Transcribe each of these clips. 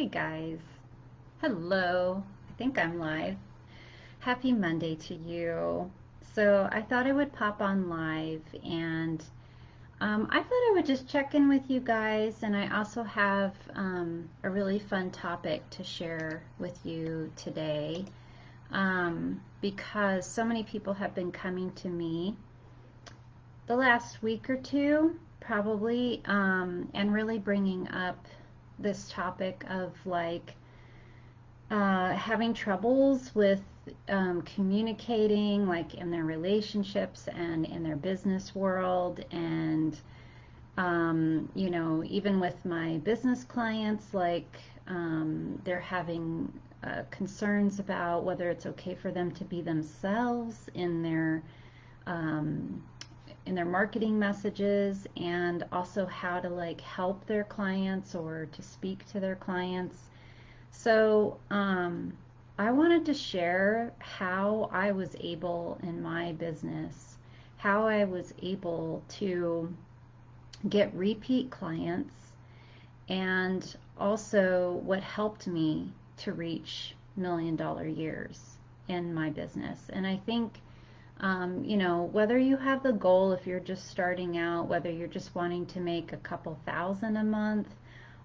Hi guys. Hello. I think I'm live. Happy Monday to you. So I thought I would pop on live and I thought I would just check in with you guys, and I also have a really fun topic to share with you today because so many people have been coming to me the last week or two, probably, and really bringing up this topic of like having troubles with communicating, like in their relationships and in their business world, and even with my business clients, like they're having concerns about whether it's okay for them to be themselves um, in their marketing messages, and also how to like help their clients or to speak to their clients. So I wanted to share how I was able in my business, how I was able to get repeat clients, and also what helped me to reach $1 million years in my business. And I think, whether you have the goal, if you're just starting out, whether you're just wanting to make a couple thousand a month,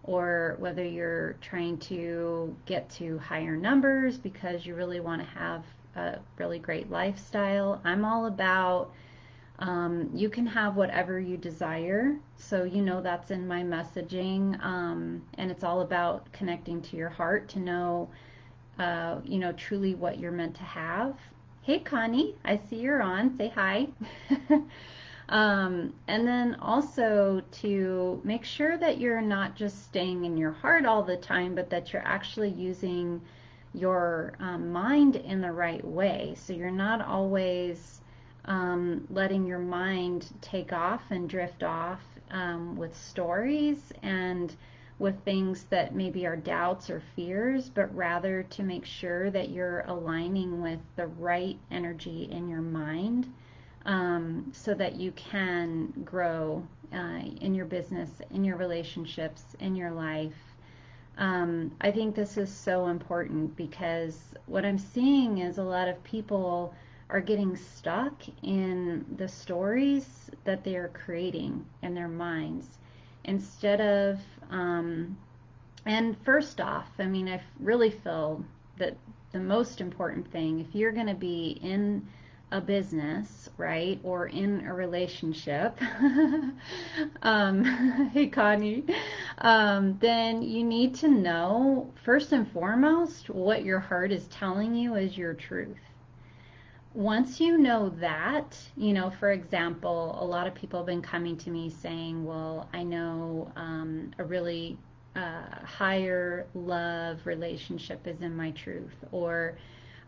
or whether you're trying to get to higher numbers because you really want to have a really great lifestyle, I'm all about you can have whatever you desire. So, that's in my messaging. And it's all about connecting to your heart to know, truly what you're meant to have. Hey, Connie, I see you're on. Say hi. And then also to make sure that you're not just staying in your heart all the time, but that you're actually using your mind in the right way. So you're not always letting your mind take off and drift off with stories and with things that maybe are doubts or fears, but rather to make sure that you're aligning with the right energy in your mind, so that you can grow in your business, in your relationships, in your life. I think this is so important because what I'm seeing is a lot of people are getting stuck in the stories that they are creating in their minds instead of, and first off, I mean, I really feel that the most important thing, if you're going to be in a business, right, or in a relationship, hey Connie, then you need to know first and foremost what your heart is telling you is your truth. Once you know that, for example, a lot of people have been coming to me saying, well, I know a really higher love relationship is in my truth, or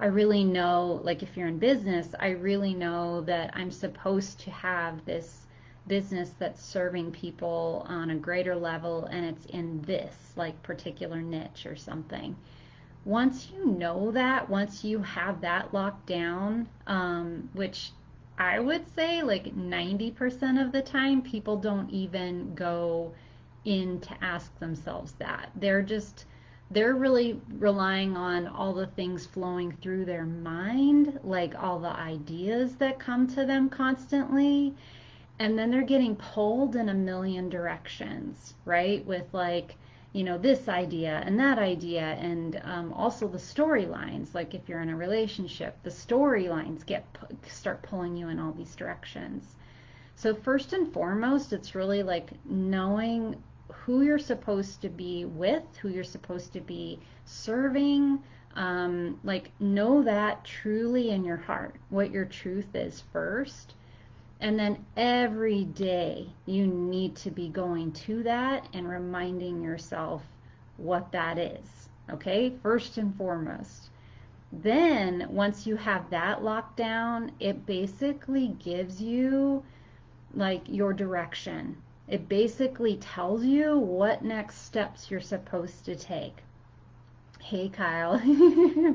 I really know, like if you're in business, I really know that I'm supposed to have this business that's serving people on a greater level, and it's in this like particular niche or something. Once you know that, once you have that locked down, which I would say like 90% of the time, people don't even go in to ask themselves that. They're really relying on all the things flowing through their mind, like all the ideas that come to them constantly. And then they're getting pulled in a million directions, right? With like, this idea and that idea, and also the storylines. Like if you're in a relationship, the storylines start pulling you in all these directions. So first and foremost, it's really like knowing who you're supposed to be with, who you're supposed to be serving. Like know that truly in your heart, what your truth is first. And then every day you need to be going to that and reminding yourself what that is. Okay, first and foremost. Then once you have that locked down, it basically gives you like your direction. It basically tells you what next steps you're supposed to take. hey, Kyle,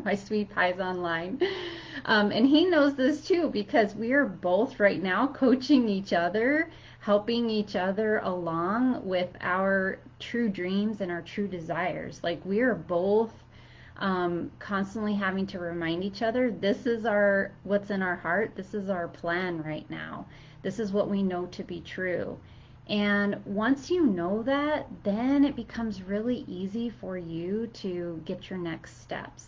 my sweet pies online. And he knows this too because we are both right now coaching each other, helping each other along with our true dreams and our true desires. Like we are both constantly having to remind each other this is our what's in our heart, this is our plan right now, this is what we know to be true. And once you know that, then it becomes really easy for you to get your next steps.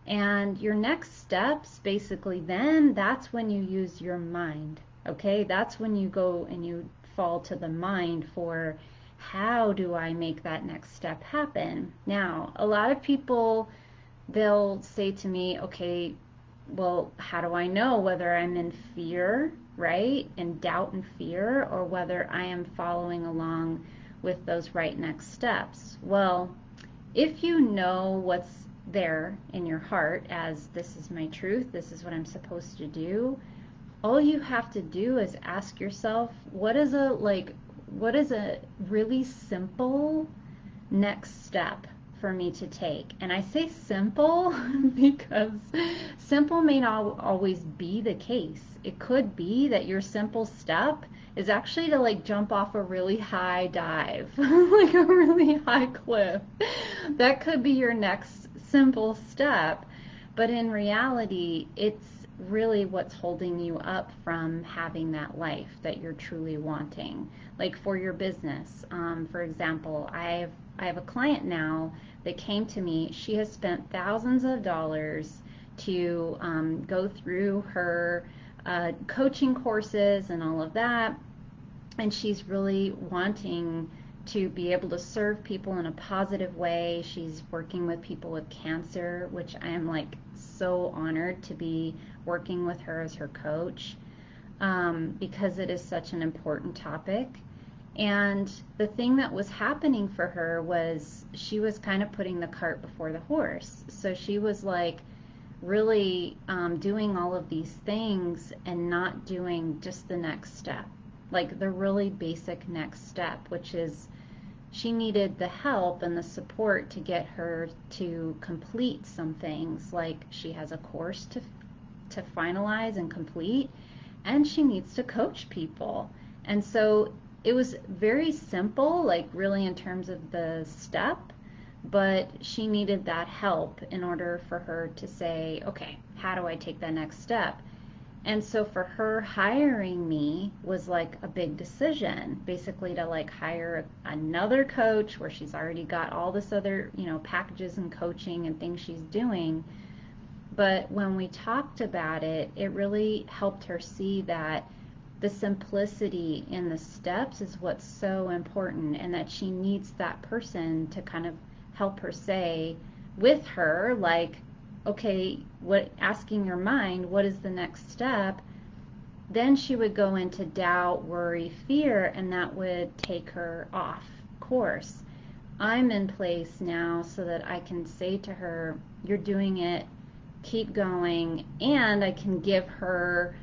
And your next steps, basically, then that's when you use your mind. Okay, that's when you go and you fall to the mind for how do I make that next step happen. Now, a lot of people, they'll say to me, okay, well, how do I know whether I'm in fear, right? In doubt and fear, or whether I am following along with those right next steps? Well, if you know what's there in your heart as this is my truth, this is what I'm supposed to do, all you have to do is ask yourself, what is a really simple next step for me to take? And I say simple because simple may not always be the case. It could be that your simple step is actually to like jump off a really high dive, like a really high cliff. That could be your next simple step. But in reality, it's really what's holding you up from having that life that you're truly wanting. Like for your business, for example, I have a client now that came to me. She has spent thousands of dollars to go through her coaching courses and all of that, and she's really wanting to be able to serve people in a positive way. She's working with people with cancer, which I am like so honored to be working with her as her coach, because it is such an important topic. And the thing that was happening for her was she was kind of putting the cart before the horse. So she was like really doing all of these things and not doing just the next step, like the really basic next step, which is she needed the help and the support to get her to complete some things. Like she has a course to finalize and complete, and she needs to coach people. And so it was very simple, like really in terms of the step, but she needed that help in order for her to say, okay, how do I take that next step? And so for her, hiring me was like a big decision, basically to like hire another coach where she's already got all this other, packages and coaching and things she's doing. But when we talked about it, it really helped her see that the simplicity in the steps is what's so important, and that she needs that person to kind of help her say with her, like, okay, asking your mind, what is the next step? Then she would go into doubt, worry, fear, and that would take her off course. I'm in place now so that I can say to her, you're doing it, keep going, and I can give her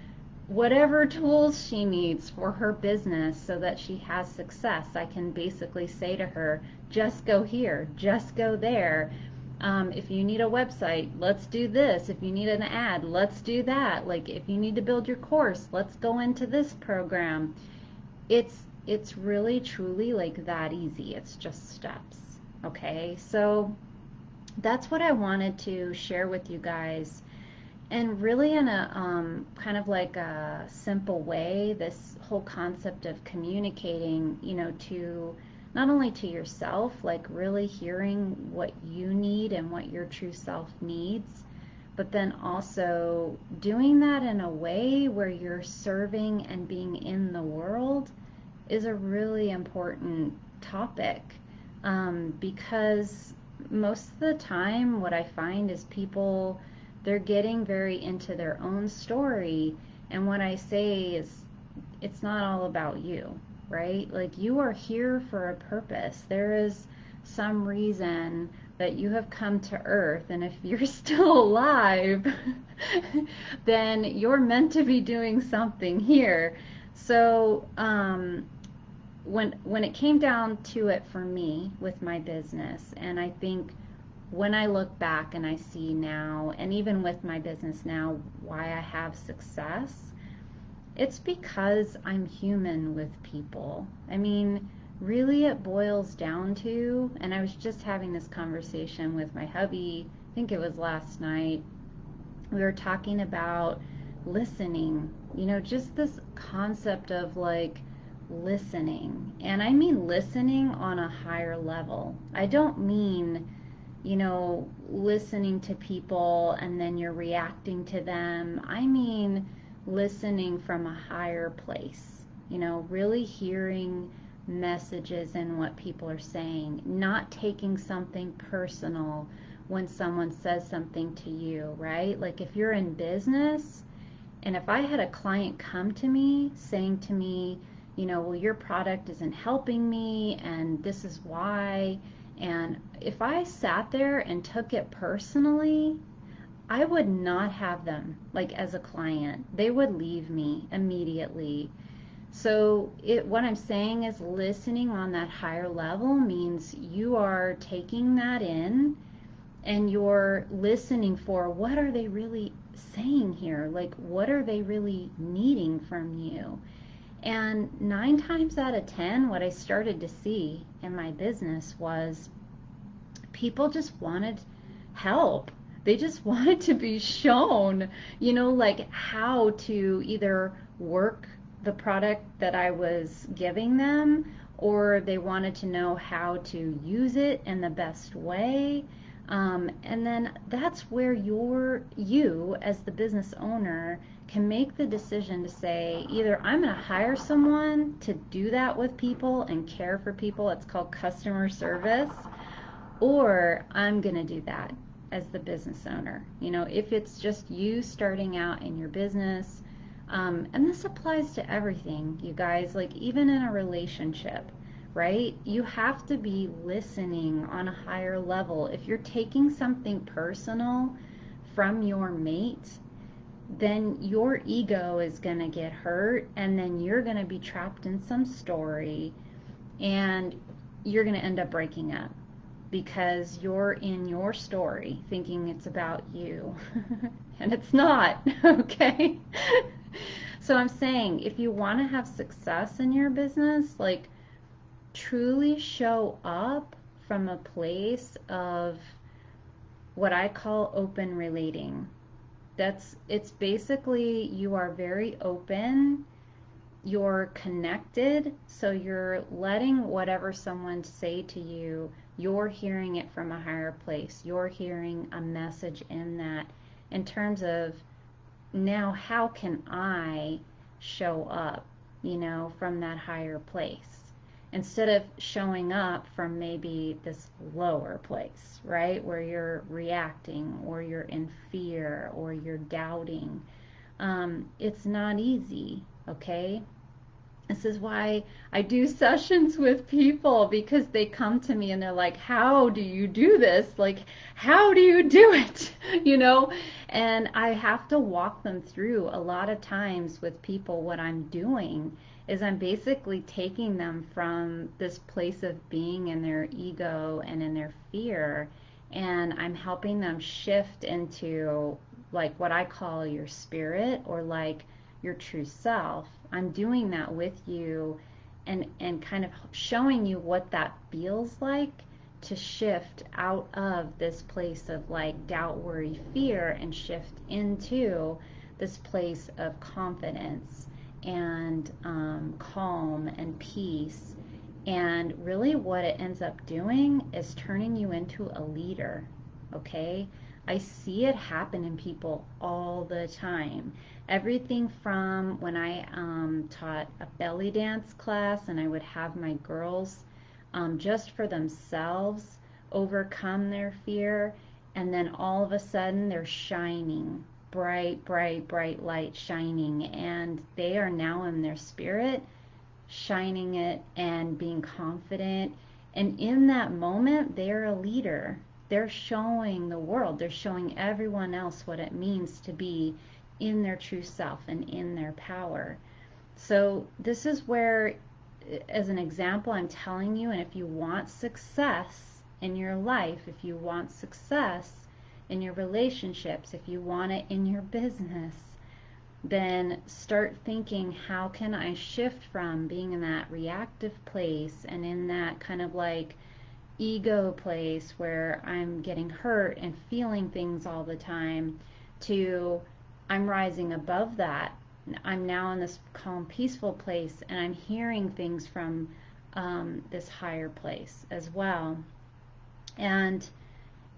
whatever tools she needs for her business so that she has success. I can basically say to her, just go here, just go there. If you need a website, let's do this. If you need an ad, let's do that. Like if you need to build your course, let's go into this program. It's really truly like that easy. It's just steps. Okay, so that's what I wanted to share with you guys. And really in a kind of like a simple way, this whole concept of communicating, to not only to yourself, like really hearing what you need and what your true self needs, but then also doing that in a way where you're serving and being in the world is a really important topic, because most of the time what I find is people, they're getting very into their own story, and what I say is it's not all about you, right? Like you are here for a purpose. There is some reason that you have come to earth, and if you're still alive then you're meant to be doing something here. So when it came down to it for me with my business, and I think when I look back and I see now, and even with my business now, why I have success, it's because I'm human with people. I mean, really, it boils down to, and I was just having this conversation with my hubby, I think it was last night. We were talking about listening, just this concept of like listening. And I mean listening on a higher level. I don't mean, listening to people and then you're reacting to them. I mean listening from a higher place, really hearing messages and what people are saying, not taking something personal when someone says something to you, right? Like if you're in business and if I had a client come to me saying to me, well, your product isn't helping me and this is why. And if I sat there and took it personally, I would not have them like as a client. They would leave me immediately. So what I'm saying is listening on that higher level means you are taking that in and you're listening for what are they really saying here? Like what are they really needing from you? And 9 times out of 10, what I started to see in my business was people just wanted help. They just wanted to be shown, like how to either work the product that I was giving them, or they wanted to know how to use it in the best way. And then that's where you as the business owner can make the decision to say, either I'm going to hire someone to do that with people and care for people. It's called customer service. Or I'm going to do that as the business owner. If it's just you starting out in your business, and this applies to everything, you guys, like even in a relationship, right? You have to be listening on a higher level. If you're taking something personal from your mate, then your ego is going to get hurt, and then you're going to be trapped in some story, and you're going to end up breaking up because you're in your story thinking it's about you and it's not. Okay. So I'm saying if you want to have success in your business, like truly show up from a place of what I call open relating. It's basically you are very open, you're connected, so you're letting whatever someone say to you, you're hearing it from a higher place. You're hearing a message in that in terms of now how can I show up, from that higher place instead of showing up from maybe this lower place, right? Where you're reacting or you're in fear or you're doubting. It's not easy, okay? This is why I do sessions with people, because they come to me and they're like, how do you do this? Like, how do you do it? And I have to walk them through a lot of times with people. What I'm doing is I'm basically taking them from this place of being in their ego and in their fear, and I'm helping them shift into like what I call your spirit, or like your true self. I'm doing that with you and kind of showing you what that feels like to shift out of this place of like doubt, worry, fear, and shift into this place of confidence and calm and peace. And really what it ends up doing is turning you into a leader, okay? I see it happen in people all the time. Everything from when I taught a belly dance class and I would have my girls just for themselves overcome their fear, and then all of a sudden they're shining, bright, bright, bright light shining, and they are now in their spirit, shining it and being confident. And in that moment, they're a leader. They're showing the world, they're showing everyone else what it means to be in their true self and in their power. So this is where, as an example, I'm telling you, and if you want success in your life, if you want success in your relationships, if you want it in your business, then start thinking, how can I shift from being in that reactive place and in that kind of like ego place where I'm getting hurt and feeling things all the time, to I'm rising above that. I'm now in this calm, peaceful place, and I'm hearing things from this higher place as well. And,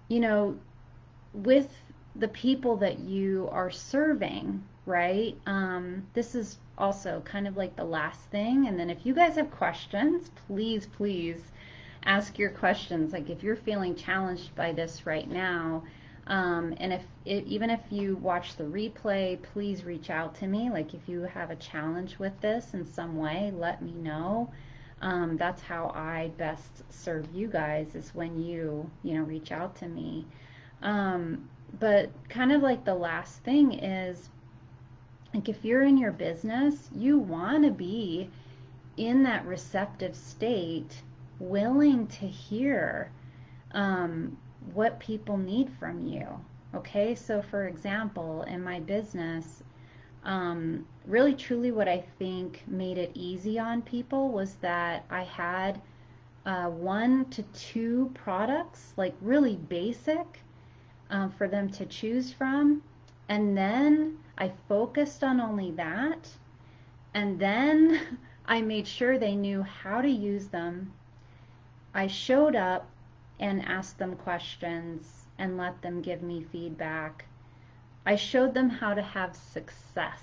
you know, with the people that you are serving, right? This is also kind of like the last thing. And then if you guys have questions, please, please ask your questions. Like if you're feeling challenged by this right now, and even if you watch the replay, please reach out to me. Like if you have a challenge with this in some way, let me know. That's how I best serve you guys, is when you reach out to me. But kind of like the last thing is, like if you're in your business, you want to be in that receptive state, willing to hear what people need from you. Okay, so for example, in my business, really truly what I think made it easy on people was that I had 1 to 2 products, like really basic, for them to choose from. And then I focused on only that. And then I made sure they knew how to use them. I showed up and asked them questions and let them give me feedback. I showed them how to have success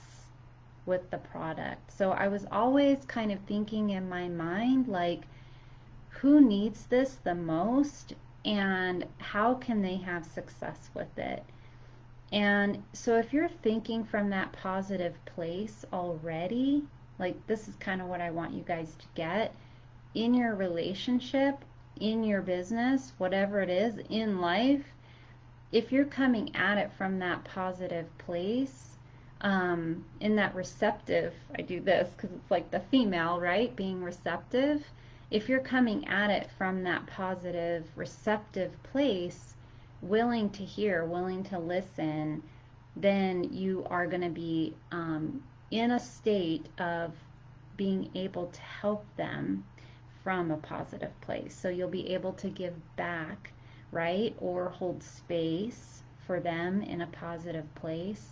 with the product. So I was always kind of thinking in my mind, like, who needs this the most and how can they have success with it? And so if you're thinking from that positive place already, like this is kind of what I want you guys to get in your relationship, in your business, whatever it is in life. If you're coming at it from that positive place, in that receptive, I do this because it's like the female, right? Being receptive. If you're coming at it from that positive, receptive place, willing to hear, willing to listen, then you are going to be in a state of being able to help them from a positive place. So you'll be able to give back, right? Or hold space for them in a positive place,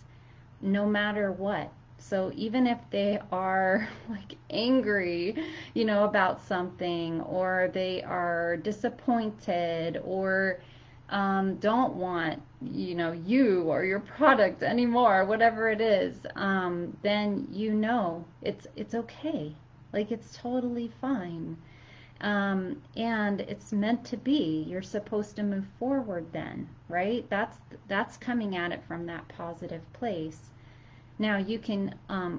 no matter what. So even if they are like angry, about something, or they are disappointed, or don't want, you or your product anymore, whatever it is, then it's okay. Like it's totally fine. And it's meant to be. You're supposed to move forward then, right? That's coming at it from that positive place. Now you can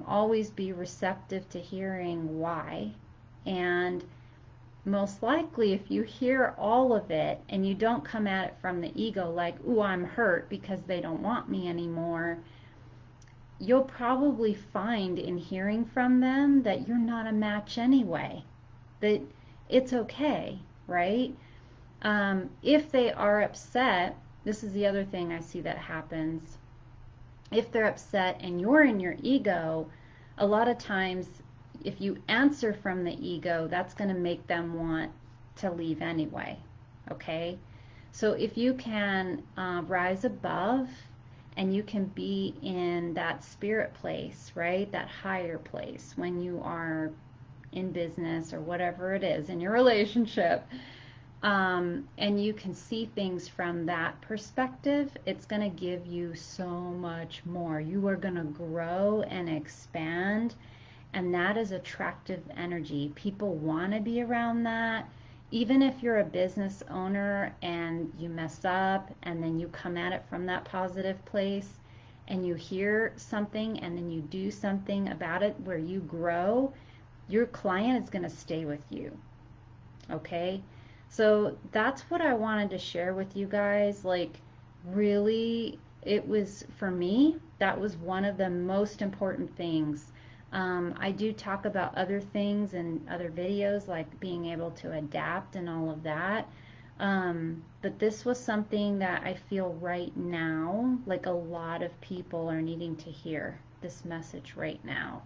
always be receptive to hearing why, and most likely if you hear all of it and you don't come at it from the ego like, ooh, I'm hurt because they don't want me anymore, you'll probably find in hearing from them that you're not a match anyway, that it's okay, right? If they are upset, this is the other thing I see that happens. If they're upset and you're in your ego, a lot of times if you answer from the ego, that's going to make them want to leave anyway, okay? So if you can rise above and you can be in that spirit place, right, that higher place when you are in business or whatever it is in your relationship, and you can see things from that perspective, it's going to give you so much more. You are going to grow and expand, and that is attractive energy. People want to be around that. Even if you're a business owner and you mess up and then you come at it from that positive place and you hear something and then you do something about it where you grow, your client is going to stay with you, okay? So that's what I wanted to share with you guys. Like, really, it was, for me, that was one of the most important things. I do talk about other things in other videos, like being able to adapt and all of that. But this was something that I feel right now, like a lot of people are needing to hear this message right now.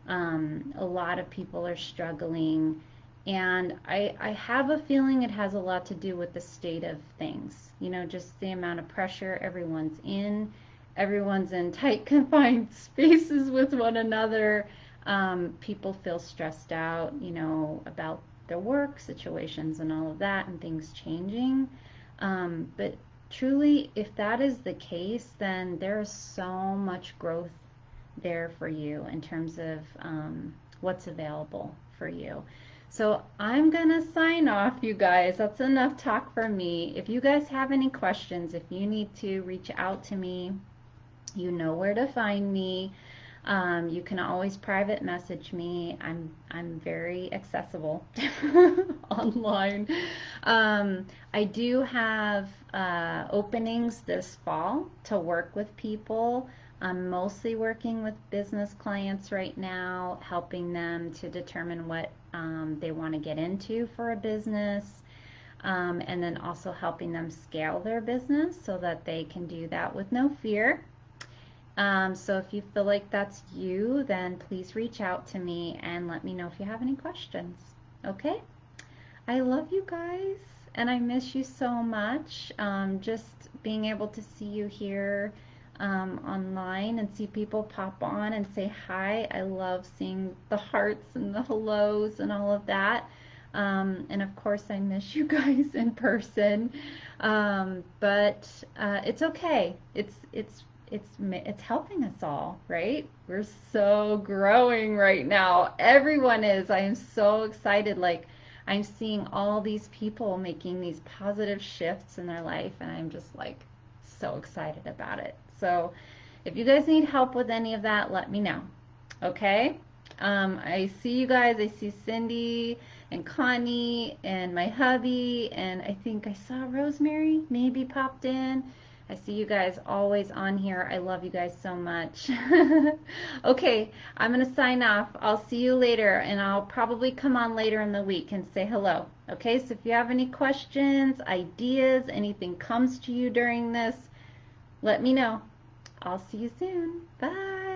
A lot of people are struggling, and I have a feeling it has a lot to do with the state of things. You know, just the amount of pressure everyone's in tight, confined spaces with one another. People feel stressed out, you know, about their work situations and all of that, and things changing. But truly, if that is the case, then there is so much growth there for you in terms of what's available for you. So I'm going to sign off, you guys. That's enough talk for me. If you guys have any questions, if you need to reach out to me, you know where to find me. You can always private message me. I'm very accessible online. I do have openings this fall to work with people. I'm mostly working with business clients right now, helping them to determine what they want to get into for a business. And then also helping them scale their business so that they can do that with no fear. So if you feel like that's you, then please reach out to me and let me know if you have any questions. Okay? I love you guys and I miss you so much. Just being able to see you here online and see people pop on and say hi. I love seeing the hearts and the hellos and all of that. And of course, I miss you guys in person. But it's okay. It's helping us all, right? We're so growing right now. Everyone is. I am so excited. Like, I'm seeing all these people making these positive shifts in their life, and I'm just like so excited about it. So if you guys need help with any of that, let me know. Okay? I see you guys. I see Cindy and Connie and my hubby, and I think I saw Rosemary maybe popped in. I see you guys always on here. I love you guys so much. Okay, I'm going to sign off. I'll see you later, and I'll probably come on later in the week and say hello. Okay, so if you have any questions, ideas, anything comes to you during this, let me know. I'll see you soon. Bye.